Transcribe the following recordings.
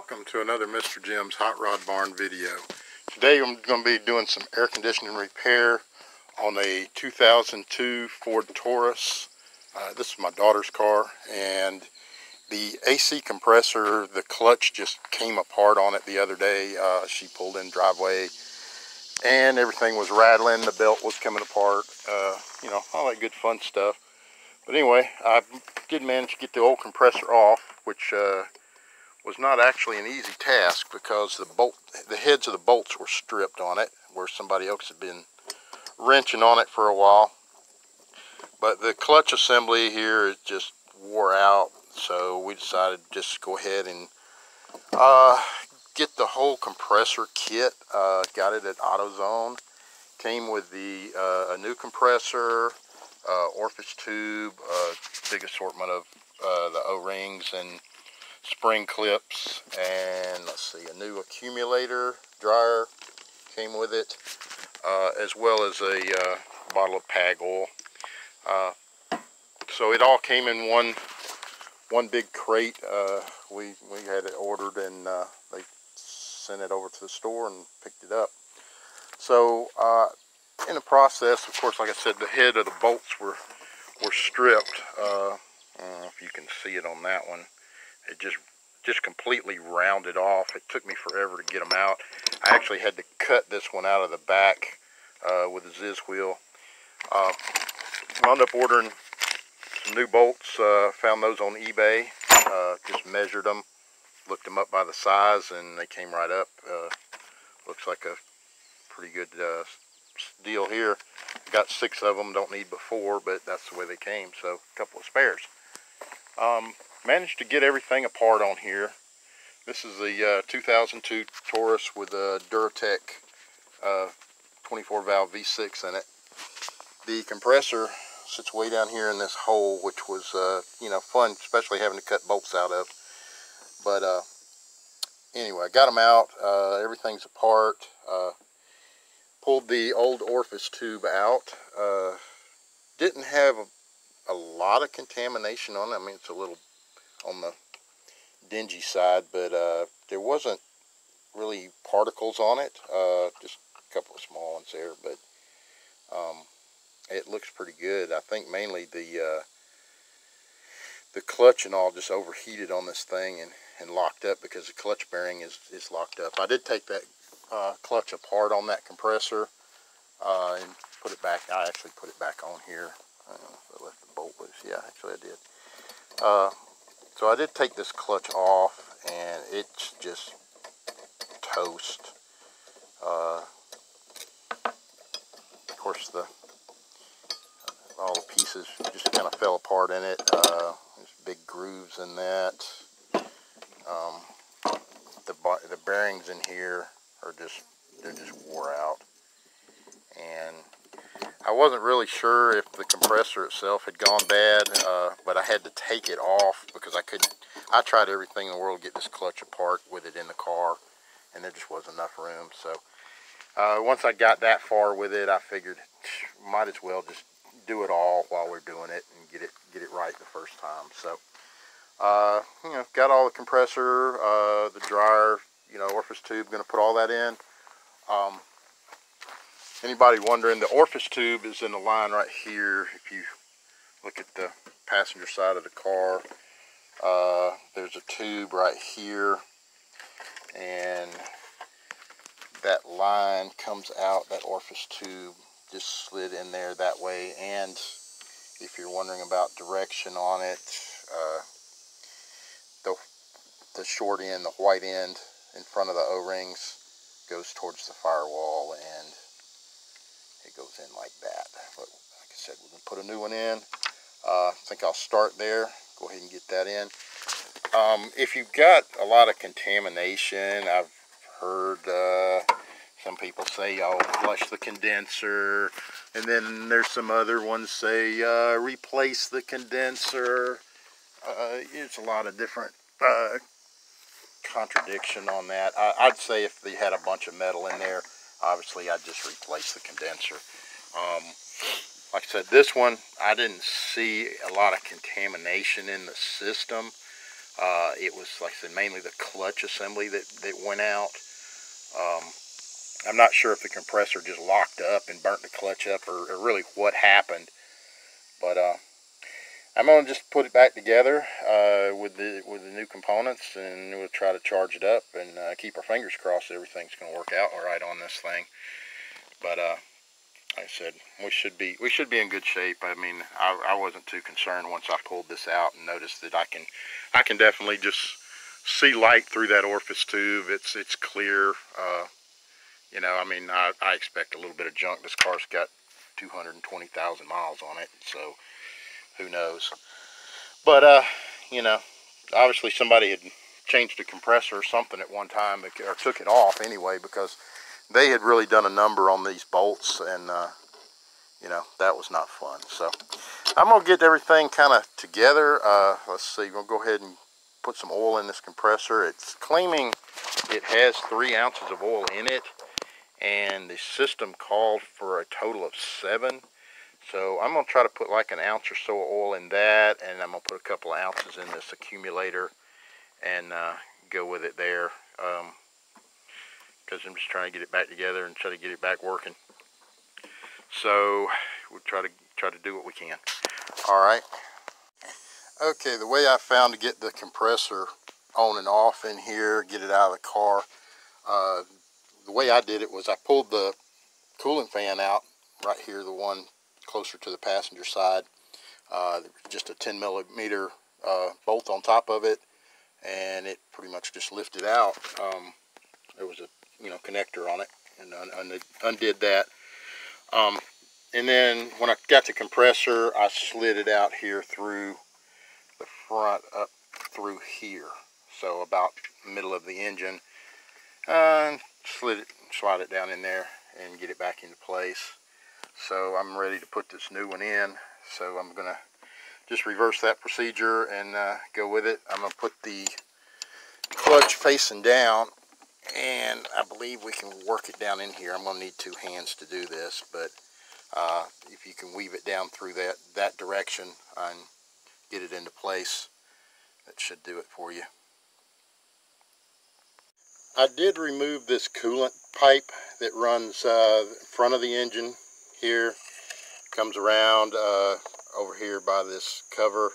Welcome to another Mr. Jim's Hot Rod Barn video. Today I'm going to be doing some air conditioning repair on a 2002 Ford Taurus. This is my daughter's car, and the AC compressor, the clutch just came apart on it the other day. She pulled in driveway and everything was rattling, the belt was coming apart, you know, all that good fun stuff. But anyway, I did manage to get the old compressor off, which was not actually an easy task because the heads of the bolts were stripped on it, where somebody else had been wrenching on it for a while. But the clutch assembly here is just wore out, so we decided to just go ahead and get the whole compressor kit. Got it at AutoZone. Came with a new compressor, orifice tube, big assortment of the O-rings and spring clips, and let's see, a new accumulator dryer came with it, as well as a bottle of PAG oil. So it all came in one big crate. We had it ordered, and they sent it over to the store and picked it up. So in the process, of course, like I said, the head of the bolts were stripped. I don't know if you can see it on that one. It just completely rounded off. It took me forever to get them out. I actually had to cut this one out of the back with a Ziz wheel. Wound up ordering some new bolts. Found those on eBay. Just measured them, looked them up by the size, and they came right up. Looks like a pretty good deal here. Got 6 of them. Don't need but 4, but that's the way they came. So a couple of spares. Managed to get everything apart on here. This is the 2002 Taurus with a Duratec 24 valve V6 in it. The compressor sits way down here in this hole, which was you know, fun, especially having to cut bolts out of. But anyway, I got them out. Everything's apart. Pulled the old orifice tube out. Didn't have a lot of contamination on it. I mean, it's a little on the dingy side, but there wasn't really particles on it, just a couple of small ones there, but it looks pretty good. I think mainly the clutch and all just overheated on this thing and locked up because the clutch bearing is locked up. I did take that clutch apart on that compressor and put it back. I actually put it back on here. I don't know if I left the bolt loose. Yeah, actually I did. So I did take this clutch off, and it's just toast. Of course, all the pieces just kind of fell apart in it. There's big grooves in that. The bearings in here are they're just wore out, and I wasn't really sure if the compressor itself had gone bad, but I had to take it off because I tried everything in the world to get this clutch apart with it in the car, and there just wasn't enough room. So once I got that far with it, I figured might as well just do it all while we're doing it and get it right the first time. So you know, got all the compressor, the dryer, you know, orifice tube, going to put all that in. Anybody wondering, the orifice tube is in the line right here. If you look at the passenger side of the car, there's a tube right here, and that line comes out. That orifice tube just slid in there that way. And if you're wondering about direction on it, the short end, the white end in front of the O-rings goes towards the firewall, and it goes in like that. But like I said, we're going to put a new one in. I think I'll start there. Go ahead and get that in. If you've got a lot of contamination, I've heard some people say, oh, flush the condenser. And then there's some other ones say, replace the condenser. It's a lot of different contradiction on that. I'd say if they had a bunch of metal in there, obviously I'd just replace the condenser. Like I said, this one, I didn't see a lot of contamination in the system. It was, like I said, mainly the clutch assembly that went out. I'm not sure if the compressor just locked up and burnt the clutch up, or really what happened. But I'm gonna just put it back together with the new components, and we'll try to charge it up and keep our fingers crossed that everything's gonna work out all right on this thing. But like I said, we should be in good shape. I mean, I wasn't too concerned once I pulled this out and noticed that I can definitely just see light through that orifice tube. It's clear. You know, I mean, I expect a little bit of junk. This car's got 220,000 miles on it, so who knows. But you know, obviously somebody had changed the compressor or something at one time, or took it off anyway, because they had really done a number on these bolts, and you know, that was not fun. So I'm gonna get everything kind of together. Let's see, we'll go ahead and put some oil in this compressor. It's claiming it has 3 ounces of oil in it, and the system called for a total of 7. So I'm going to try to put like an ounce or so of oil in that, and I'm going to put a couple of ounces in this accumulator and go with it there, because I'm just trying to get it back together and try to get it back working. So we'll try to do what we can. All right. Okay, the way I found to get the compressor on and off in here, get it out of the car, the way I did it was I pulled the coolant fan out right here, the one closer to the passenger side. Just a 10 millimeter bolt on top of it, and it pretty much just lifted out. There was a connector on it, and undid that. And then when I got the compressor, I slid it out here through the front up through here, so about middle of the engine. Slide it down in there and get it back into place. So I'm ready to put this new one in. So I'm gonna just reverse that procedure and go with it. I'm gonna put the clutch facing down, and I believe we can work it down in here. I'm gonna need 2 hands to do this, but if you can weave it down through that direction and get it into place, that should do it for you. I did remove this coolant pipe that runs front of the engine here, comes around over here by this cover.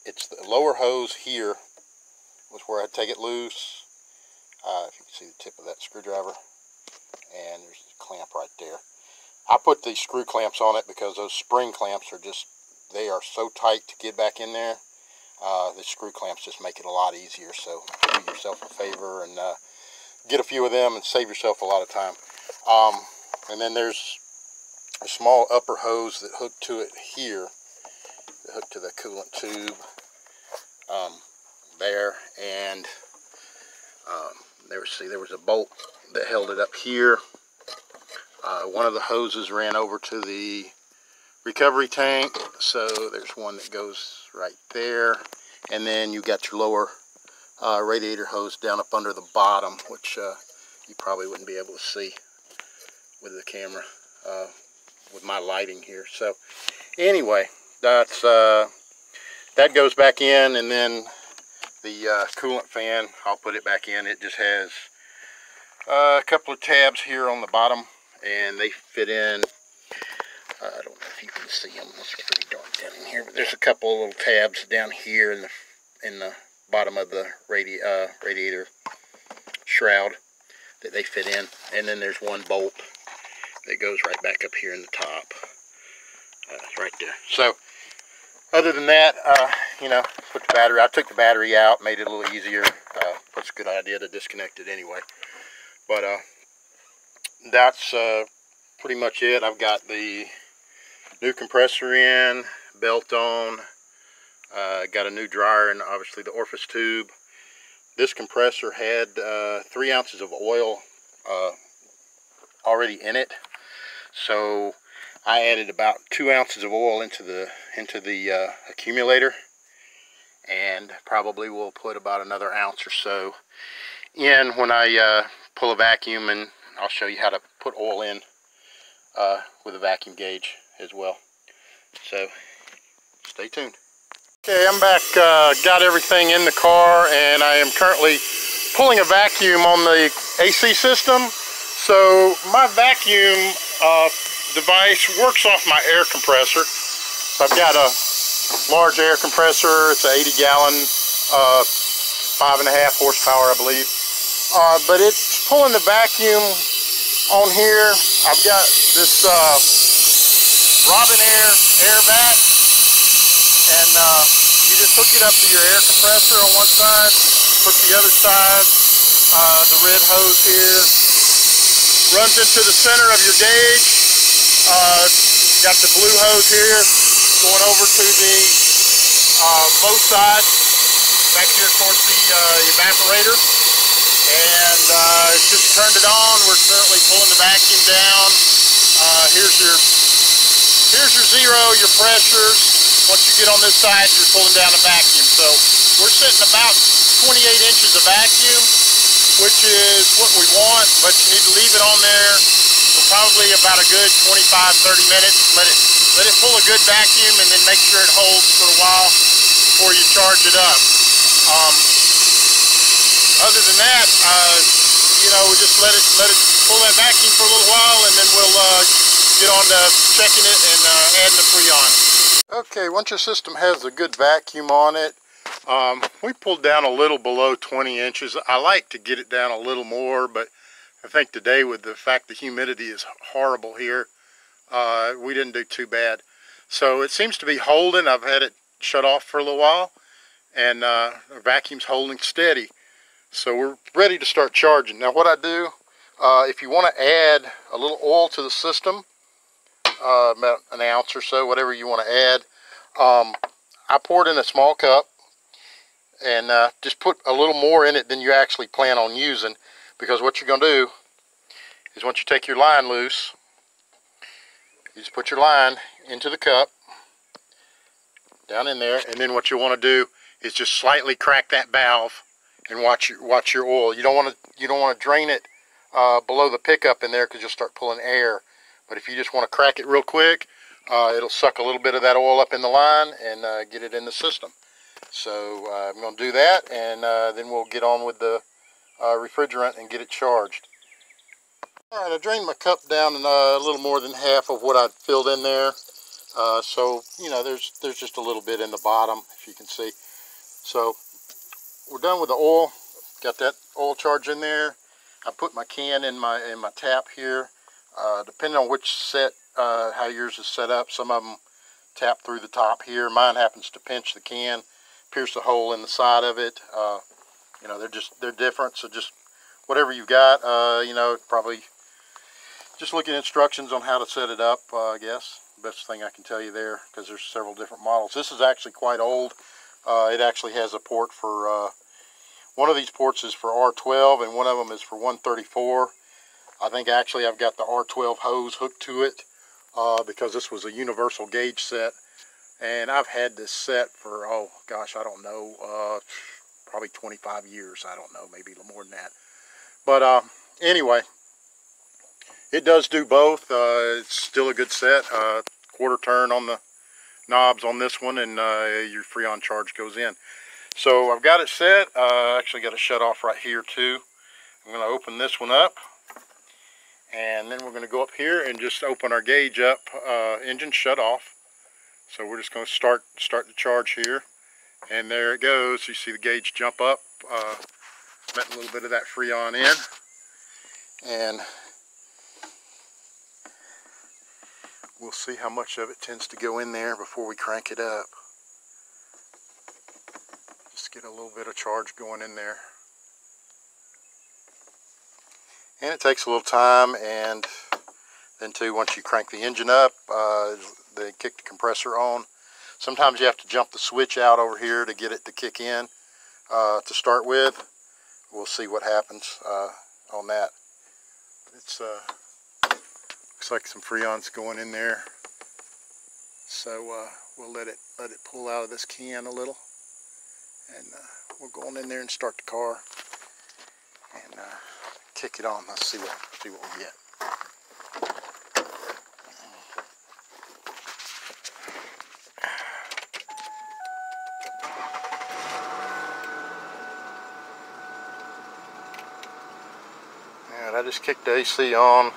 It's the lower hose here was where I take it loose. If you can see the tip of that screwdriver, and there's a clamp right there. I put these screw clamps on it because those spring clamps are they are so tight to get back in there. The screw clamps just make it a lot easier, so do yourself a favor and get a few of them and save yourself a lot of time. And then there's a small upper hose that hooked to it here, that hooked to the coolant tube there, and there was a bolt that held it up here. One of the hoses ran over to the recovery tank, so there's one that goes right there, and then you got your lower radiator hose down up under the bottom, which you probably wouldn't be able to see with the camera with my lighting here. So anyway, that goes back in, and then the coolant fan, I'll put it back in. It just has a couple of tabs here on the bottom, and they fit in. I don't know if you can see them. It's pretty dark down in here, but there's a couple of little tabs down here in the bottom of the radiator shroud that they fit in, and then there's one bolt that goes right back up here in the top, right there. So other than that, put the battery. I took the battery out, made it a little easier. It's a good idea to disconnect it anyway. But that's pretty much it. I've got the new compressor in, belt on, got a new dryer, and obviously the orifice tube. This compressor had 3 ounces of oil already in it, so I added about 2 ounces of oil into the accumulator, and probably will put about another ounce or so in when I pull a vacuum, and I'll show you how to put oil in with a vacuum gauge as well. So stay tuned. Okay, I'm back, got everything in the car, and I am currently pulling a vacuum on the AC system. So my vacuum device works off my air compressor. So I've got a large air compressor. It's an 80-gallon, 5.5 horsepower, I believe. But it's pulling the vacuum on here. I've got this Robin air vac, and you just hook it up to your air compressor on one side, hook the other side, the red hose here runs into the center of your gauge. Got the blue hose here going over to the low side back here towards the evaporator, and just turned it on. We're currently pulling the vacuum down. Here's your zero, your pressures. Once you get on this side, you're pulling down a vacuum. So we're sitting about 28 inches of vacuum, which is what we want, but you need to leave it on there for probably about a good 25-30 minutes. Let it pull a good vacuum, and then make sure it holds for a while before you charge it up. Other than that, you know, we just let it pull that vacuum for a little while, and then we'll get on to checking it and adding the Freon. Okay, once your system has a good vacuum on it, we pulled down a little below 20 inches. I like to get it down a little more, but I think today, with the fact the humidity is horrible here, we didn't do too bad. So it seems to be holding. I've had it shut off for a little while, and our vacuum's holding steady. So we're ready to start charging. Now what I do, if you want to add a little oil to the system, about an ounce or so, whatever you want to add, I pour it in a small cup, and just put a little more in it than you actually plan on using, because what you're going to do is, once you take your line loose, you just put your line into the cup, down in there, and then what you want to do is just slightly crack that valve and watch your oil. You don't want to drain it below the pickup in there, because you'll start pulling air. But if you just want to crack it real quick, it'll suck a little bit of that oil up in the line and get it in the system. So I'm going to do that, and then we'll get on with the refrigerant and get it charged. Alright, I drained my cup down a little more than half of what I'd filled in there. So, you know, there's just a little bit in the bottom, if you can see. So we're done with the oil. Got that oil charge in there. I put my can in my tap here. Depending on which set, how yours is set up, some of them tap through the top here. Mine happens to pinch the can, pierce a hole in the side of it. You know, they're different. So just whatever you've got, you know, probably just look at instructions on how to set it up. I guess best thing I can tell you there, because there's several different models. This is actually quite old. It actually has a port for one of these ports is for R12, and one of them is for 134. I think actually I've got the R12 hose hooked to it, because this was a universal gauge set, and I've had this set for, oh gosh, I don't know, probably 25 years. I don't know, maybe a little more than that. But anyway, it does do both. It's still a good set. Quarter turn on the knobs on this one, and your Freon charge goes in. So I've got it set. Actually got a shut off right here too. I'm going to open this one up, and then we're going to go up here and just open our gauge up. Engine shut off. So we're just going to start the charge here, and there it goes. You see the gauge jump up, letting a little bit of that Freon in, and we'll see how much of it tends to go in there before we crank it up. Just get a little bit of charge going in there. And it takes a little time, and then too, once you crank the engine up, they kick the compressor on. Sometimes you have to jump the switch out over here to get it to kick in to start with. We'll see what happens on that. It's looks like some Freon's going in there, so we'll let it pull out of this can a little, and we'll go on in there and start the car and kick it on. Let's see what we get. I just kicked the AC on.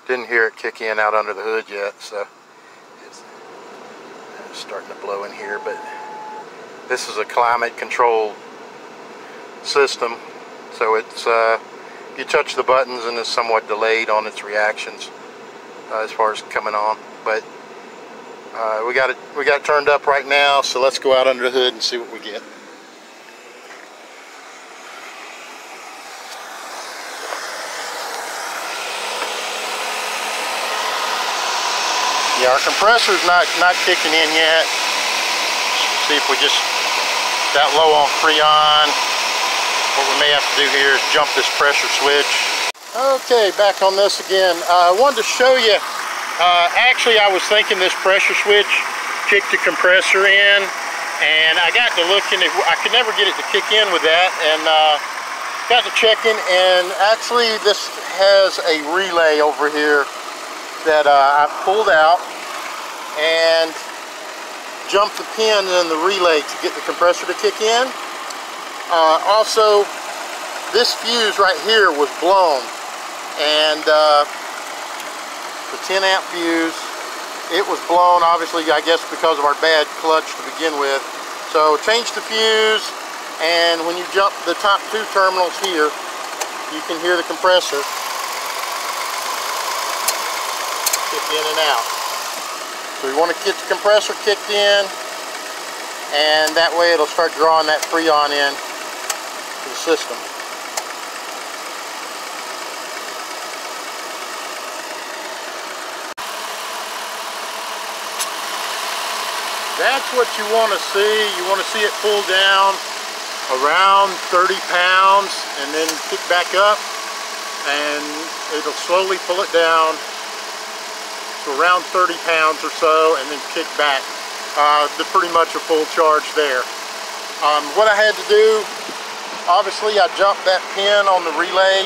Didn't hear it kick in out under the hood yet, so it's starting to blow in here. But this is a climate controlled system, so it's you touch the buttons and it's somewhat delayed on its reactions as far as coming on. But we got it turned up right now, so let's go out under the hood and see what we get. Yeah, our compressor's not kicking in yet. See if we just got low on Freon. What we may have to do here is jump this pressure switch. Okay, back on this again. I wanted to show you, actually I was thinking this pressure switch kicked the compressor in, and I got to looking, I could never get it to kick in with that, and got to checking, and actually this has a relay over here that I pulled out and jumped the pin in the relay to get the compressor to kick in. Also, this fuse right here was blown, and the 10 amp fuse, it was blown, obviously I guess because of our bad clutch to begin with. So change the fuse, and when you jump the top two terminals here, you can hear the compressor kick in and out. So we want to get the compressor kicked in, and that way it'll start drawing that Freon in to the system. That's what you want to see. You want to see it pull down around 30 pounds and then kick back up, and it'll slowly pull it down to around 30 pounds or so and then kick back. Pretty much a full charge there. What I had to do, obviously I jumped that pin on the relay.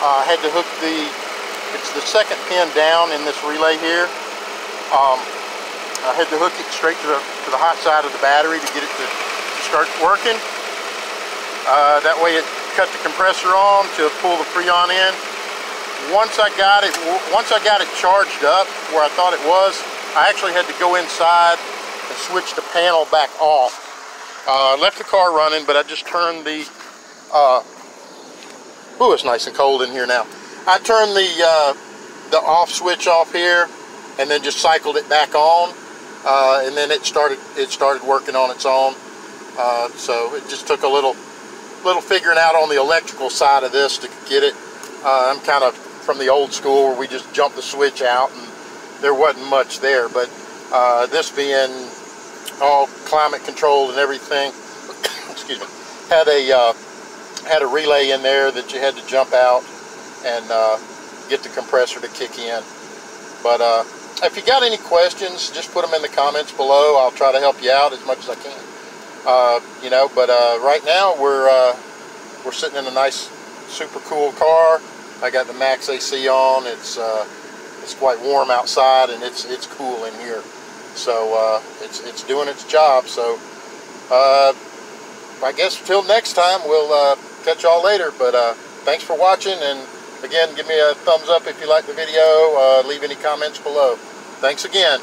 I had to hook it's the second pin down in this relay here. I had to hook it straight to the hot side of the battery to get it to start working. That way it cut the compressor on to pull the Freon in. Once I got it charged up where I thought it was, I actually had to go inside and switch the panel back off. Left the car running, but I just turned the ooh, it's nice and cold in here now. I turned the off switch off here and then just cycled it back on, and then it started working on its own. So it just took a little figuring out on the electrical side of this to get it. I'm kind of from the old school where we just jumped the switch out and there wasn't much there, but this being all climate controlled and everything, excuse me, had a relay in there that you had to jump out and get the compressor to kick in. But if you got any questions, just put them in the comments below. I'll try to help you out as much as I can. You know, but right now we're sitting in a nice, super cool car. I got the max AC on. It's quite warm outside, and it's cool in here. So it's doing its job. So I guess till next time, we'll catch y'all later. But thanks for watching, and again, give me a thumbs up if you like the video. Leave any comments below. Thanks again.